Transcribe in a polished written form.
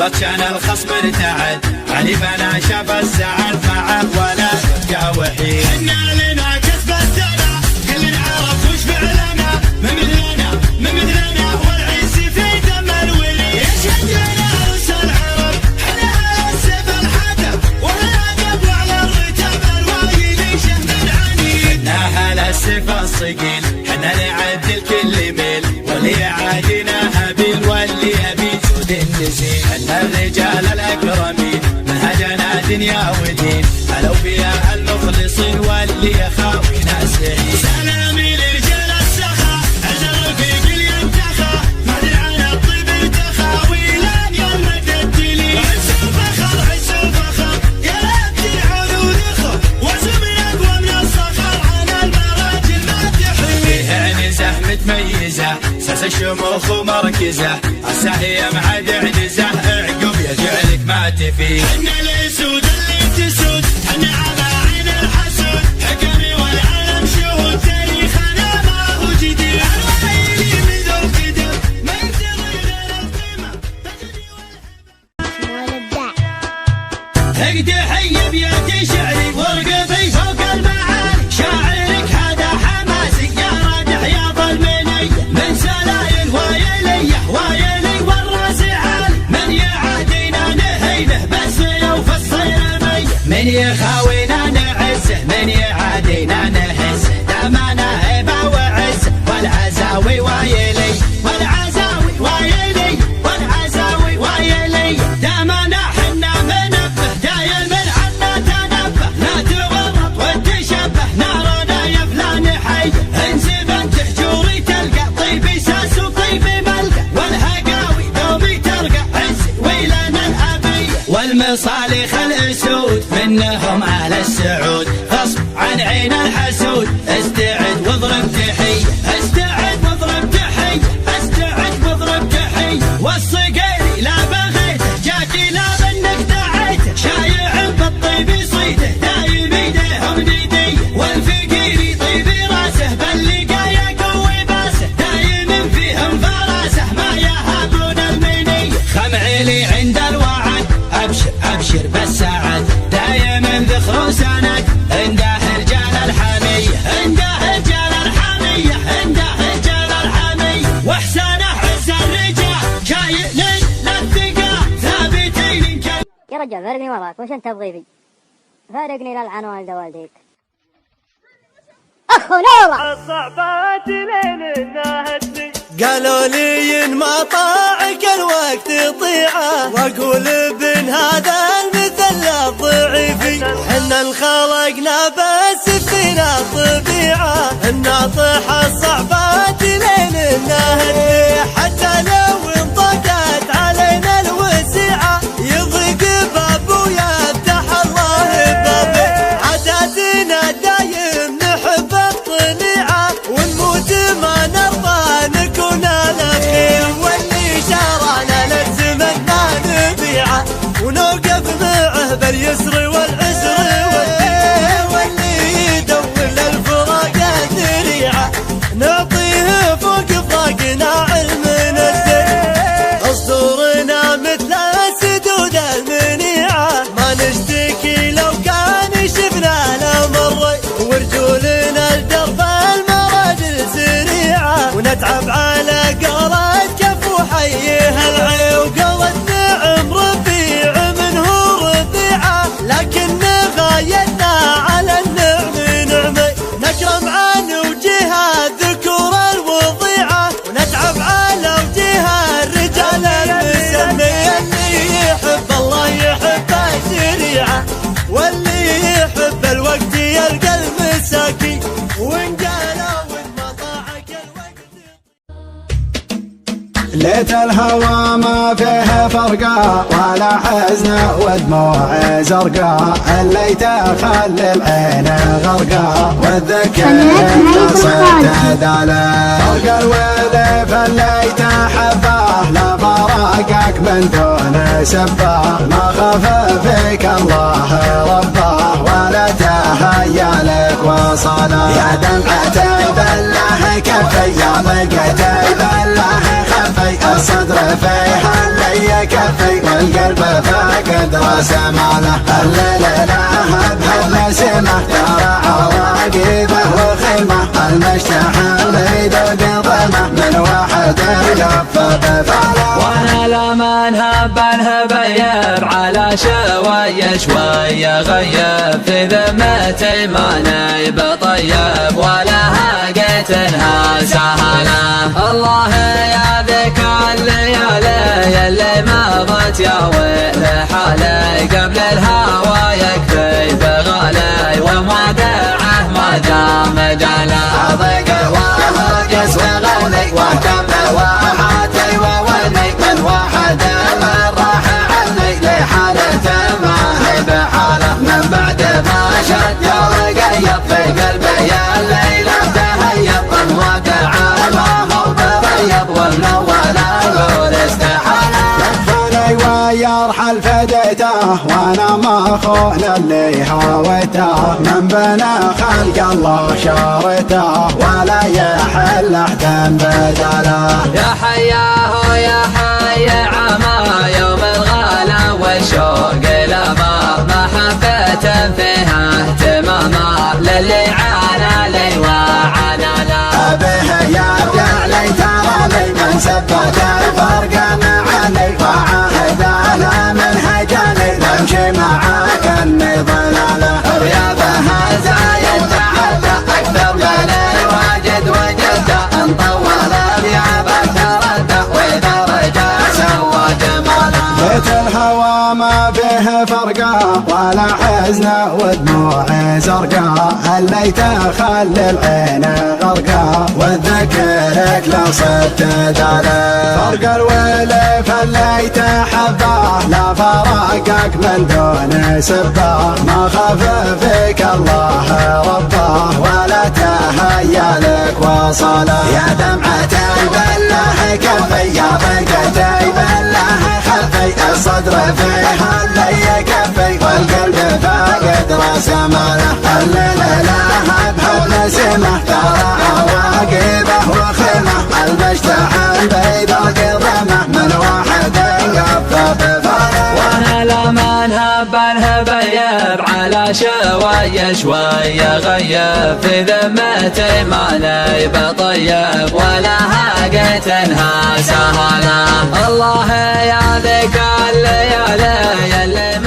بطشان الخصم ارتعد علي بنا شاف السعد معه ولا يبقى وحيد. حنا لنا كسب السنة كلنا عرف وش فعلنا من مثلنا والعز في دم الولي. يشهد لنا رؤوس العرب حنا على السيف الحدب والادب وعلى الرتب الوايد شهد العنيد. حنا على السيف الصقيل حنا نعدل كل ميل واللي يعادينا هابيل واللي يبي جود النزيل. حنا الرجال الاكرمين منهجنا دنيا ودين الاوفياء المخلصين واللي يخاوينا سعيد. سلامي لرجال السخا اجر في كل ينتخى ما دعنا الطيب ارتخى ويلان يوم مدتلي. عز وفخر عز وفخر يا لابتي عود اخر وزمن اقوى من الصخر على المراجل ما تحوي. فيها نزه متميزه ساس الشموخ ومركزه الساهيه معد عنزه عقب يجعلك ما تفي. حنا الاسود اللي تسود حنا على عين الحسود حكمي والعالم شهود تاريخنا ما هو جديد. الوعيلي من ذو القدر ما ينتظر غير القيمه تجري والحبه. هقد حي بيدي شعري ورقبي فوق المعالي شاعرك هذا حماسي يا رادح يا ظلمني من سلايل وايلي والراس عالي. من يعادينا نهينه بس لو في الصير مي من يخاوينا نعزه من يعادينا نهزه دامنا هيبه وعزه والعزاوي وايلي والعزاوي وايلي دامنا حنا منبه دايم من عنا تنبه لا تورط وتشبه نارنا يفلان حي انزب انت حجوري تلقى طيبي ساس وطيبي ملقى والهقاوي دوبي ترقى عز ويلنا الابيه. والمصالح الاسود منهم على السعود غصب عن عين الحسود استعد واضرب تحيه والصقيري لا بغيته جاكي لا منك دعيته شايع بالطيب صيده دايم ايديهم نديه والفقيري طيبي راسه باللقايا قوي باسه دايم فيهم فراسه ما يهابون المنيه. خمعيلي عند الوعد ابشر بالسعد دايم ذخر وسند عنده رجال الحميه واحسانه عز الرجال شايل للثقة ثابتين. يا رجال فارقني وراك وش انت تبغي بي؟ فارقني للعن والد والديك اخو نورة الصعبات لين ناهتني قالوا لي ما طاعك الوقت طيعه واقول ابن هذا المثل لا ضعيفي. حنا انخلقنا بس فينا طبيعه الناطح الصعبات لين ناهتني حتى لو انضاقت علينا الوسيعه يضيق باب ويفتح الله بابه. عاداتنا دايم نحب الطليعه ونموت ما نرضى نكون الاخير واللي شارعنا للزمن ما نبيعه ونوقف معه باليسر والعسر واللي يدور للفراق ذريعه نعطيه فوق فراقنا علمنا الزين. اسطورنا مثل السدود المنيعه ما نشتكي لو كان شفنا له مره ورجولنا الدرب المراجل سريعه ونتعب على قولة كف وحيها العي وقولة نعم ربيع منه ربيعه لكن غايتنا على النعم نعمه نكرم عن وجهها ذكور الوضيعه ونتعب على وجهها الرجال المسمي. اللي يحب الله يحب الشريعه واللي يحب الوقت يلقى المساكين وان قالوا وان ما طاعك الوقت. ليت الهوى ما فيه فرقة ولا حزن ودموع زرقاء الليت خلي العين غرقاء والذكر قصد داله فرق الويل فالليت حباه لا فراقك من دون سباه ما خاف فيك الله رباه ولا تهيأ لك وصله. يا دمعة بالله كفي يا ضيقة بالله خفي الصدر فيها اللي كفي والقلب فاقد راس ماله. الليل لها نسمه ترى عواقبه وخيمه، المشتحن بيدق ظلمه من واحد لف بفاله. وانا لما نهب على شوية غيب في ذمتي ما نيب طيب، ولا هاقتنها سهلة. الله يا ذيك الليالي اللي مضت يا ويل حالي، قبل الهوى يكفي بغالي ومودعه ما دام جاله. أضيق وهاجس وغني واهتم وحاتي وولي من واحد من راح عني لحالته ما هي بحاله. من بعد ما شد وقيب في قلبي الليلة تهيب، من وقع ما هو بريب ومن أول أقول استحالة. يكفني ويرحل فديته وانا ما خون اللي هويته، من بنى خلق الله شارته ولا يحل احد بدله. يا حياه يا حي عما يوم الغلا والشوق لما محبة فيها اهتماما، للي عانى لي وعانى لا. به يرجع لي ترى من سبت الفرق معني، وعاهد انا من هجاني نمشي معاك اني ضلاله. رياضها زايد تعدى اكثر من الواجد وجده، ان طول ثيابك تردى واذا رجع سوى جماله. بيت الهوى ما به فرقه ولا حزن ودموع زرقاء، الليت خلي العين غرقاء وتذكرك لو صرت داله. فرق الويل فالليت حباه لا فراقك من دون سباه، ما خاف فيك الله رباه ولا تهيأ لك وصله. يا دمعة بالله كفي يا ضيقة بالله خلفي، الصدر فيها اللي يكفي والقلب فاقد راس ماله. الليل لها بحب نسمه ترى عواقبه وخيمه، المشتحن بيدق ظلمه من واحد يقف بفاله. وانا لما نهب على شوية غيب في ذمتي ما نيب طيب، ولا هاقتنها سهلة. الله يا ذيك الليالي اللي